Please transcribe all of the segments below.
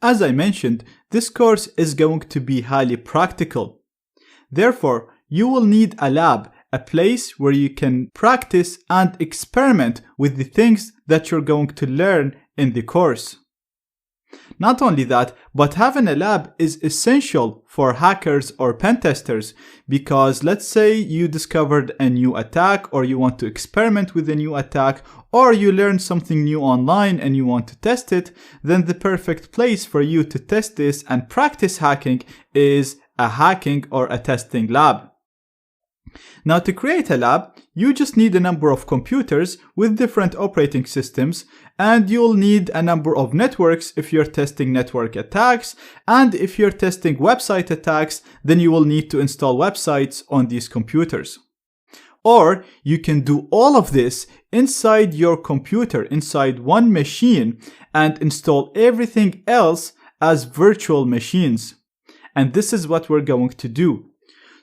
As I mentioned, this course is going to be highly practical. Therefore, you will need a lab, a place where you can practice and experiment with the things that you're going to learn in the course. Not only that, but having a lab is essential for hackers or pen testers, because let's say you discovered a new attack, or you want to experiment with a new attack, or you learned something new online and you want to test it, then the perfect place for you to test this and practice hacking is a hacking or a testing lab. Now, to create a lab, you just need a number of computers with different operating systems, and you'll need a number of networks if you're testing network attacks, and if you're testing website attacks, then you will need to install websites on these computers. Or you can do all of this inside your computer, inside one machine, and install everything else as virtual machines. And this is what we're going to do.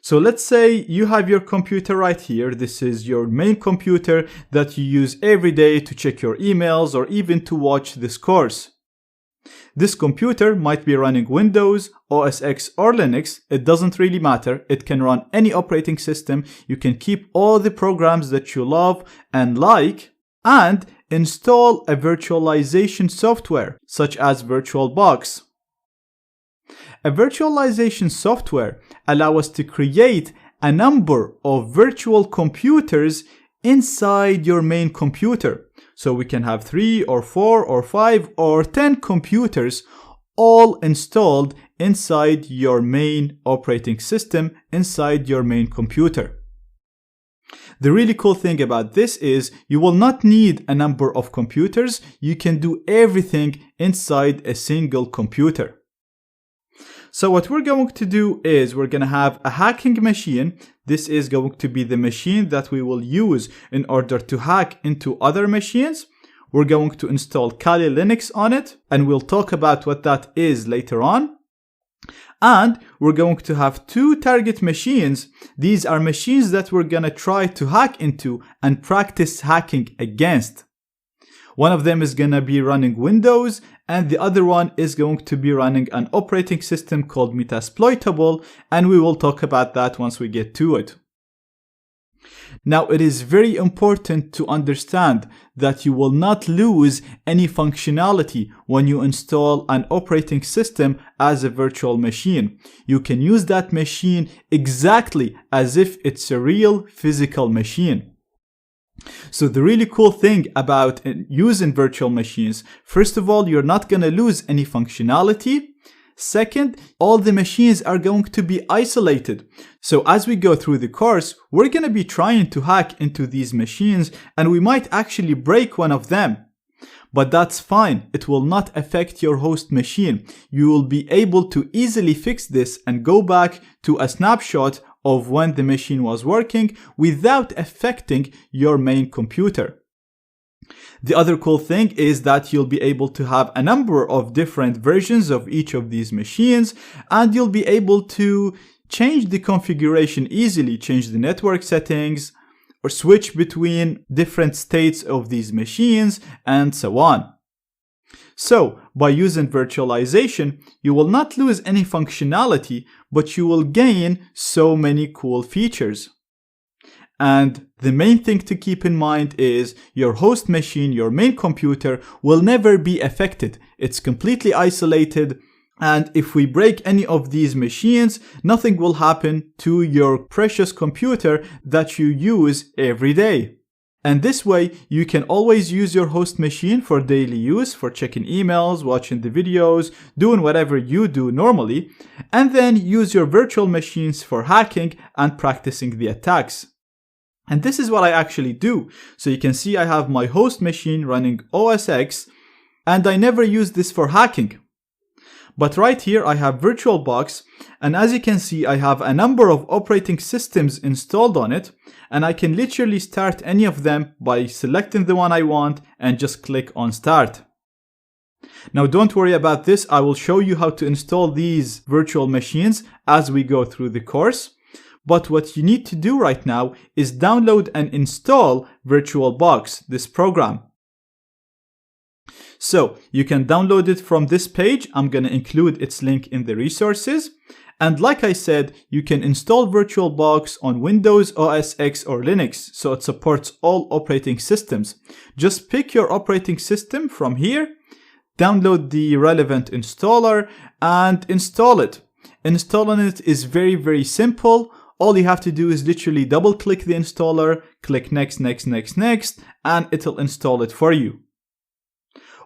So let's say you have your computer right here. This is your main computer that you use every day to check your emails or even to watch this course. This computer might be running Windows, OS X or Linux. It doesn't really matter. It can run any operating system. You can keep all the programs that you love and like, and install a virtualization software such as VirtualBox. A virtualization software allows us to create a number of virtual computers inside your main computer. So we can have 3 or 4 or 5 or 10 computers all installed inside your main operating system, inside your main computer. The really cool thing about this is you will not need a number of computers. You can do everything inside a single computer. So what we're going to do is we're going to have a hacking machine. This is going to be the machine that we will use in order to hack into other machines. We're going to install Kali Linux on it, and we'll talk about what that is later on. And we're going to have 2 target machines. These are machines that we're going to try to hack into and practice hacking against. One of them is going to be running Windows, and the other one is going to be running an operating system called Metasploitable, and we will talk about that once we get to it. Now, it is very important to understand that you will not lose any functionality when you install an operating system as a virtual machine. You can use that machine exactly as if it's a real physical machine. So the really cool thing about using virtual machines, first of all, you're not going to lose any functionality. Second, all the machines are going to be isolated. So as we go through the course, we're going to be trying to hack into these machines, and we might actually break one of them. But that's fine. It will not affect your host machine. You will be able to easily fix this and go back to a snapshot of when the machine was working without affecting your main computer. The other cool thing is that you'll be able to have a number of different versions of each of these machines, and you'll be able to change the configuration easily, change the network settings, or switch between different states of these machines, and so on. So, by using virtualization, you will not lose any functionality, but you will gain so many cool features. And the main thing to keep in mind is your host machine, your main computer, will never be affected. It's completely isolated. And if we break any of these machines, nothing will happen to your precious computer that you use every day. And this way, you can always use your host machine for daily use, for checking emails, watching the videos, doing whatever you do normally, and then use your virtual machines for hacking and practicing the attacks. And this is what I actually do. So you can see I have my host machine running OS X, and I never use this for hacking. But right here I have VirtualBox, and as you can see I have a number of operating systems installed on it, and I can literally start any of them by selecting the one I want and just click on start. Now don't worry about this, I will show you how to install these virtual machines as we go through the course. But what you need to do right now is download and install VirtualBox, this program. So you can download it from this page. I'm going to include its link in the resources. And like I said, you can install VirtualBox on Windows, OS X, or Linux, so it supports all operating systems. Just pick your operating system from here, download the relevant installer, and install it. Installing it is very, very simple. All you have to do is literally double click the installer, click next, next, next, next, and it'll install it for you.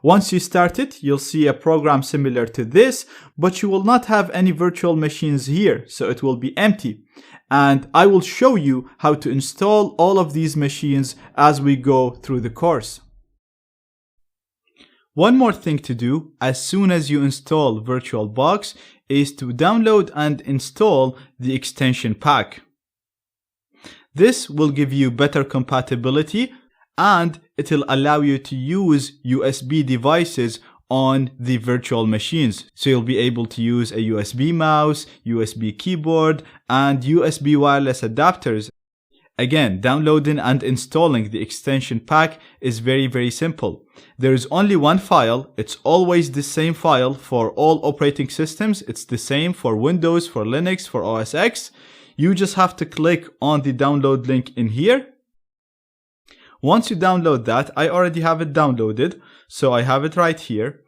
Once you start it, you'll see a program similar to this, but you will not have any virtual machines here, so it will be empty. And I will show you how to install all of these machines as we go through the course. One more thing to do as soon as you install VirtualBox is to download and install the extension pack. This will give you better compatibility and it'll allow you to use USB devices on the virtual machines. So you'll be able to use a USB mouse, USB keyboard, and USB wireless adapters. Again, downloading and installing the extension pack is very, very simple. There is only one file. It's always the same file for all operating systems. It's the same for Windows, for Linux, for OS X. You just have to click on the download link in here. Once you download that, I already have it downloaded, so I have it right here.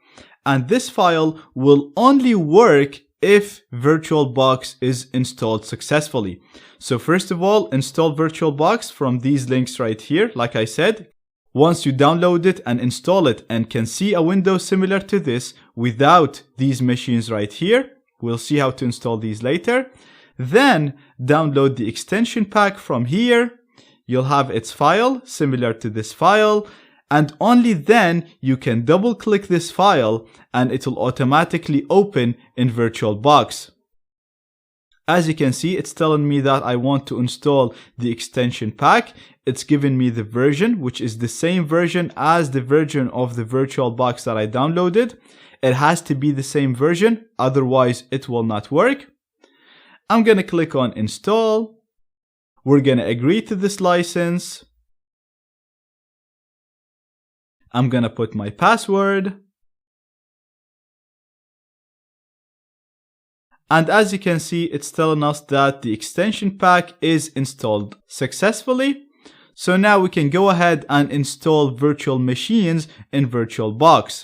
And this file will only work if VirtualBox is installed successfully. So first of all, install VirtualBox from these links right here, like I said. Once you download it and install it and can see a window similar to this without these machines right here, we'll see how to install these later. Then download the extension pack from here. You'll have its file similar to this file, and only then you can double click this file and it will automatically open in VirtualBox. As you can see, it's telling me that I want to install the extension pack. It's giving me the version, which is the same version as the version of the VirtualBox that I downloaded. It has to be the same version, otherwise it will not work. I'm going to click on install. We're going to agree to this license. I'm going to put my password. And as you can see, it's telling us that the extension pack is installed successfully. So now we can go ahead and install virtual machines in VirtualBox.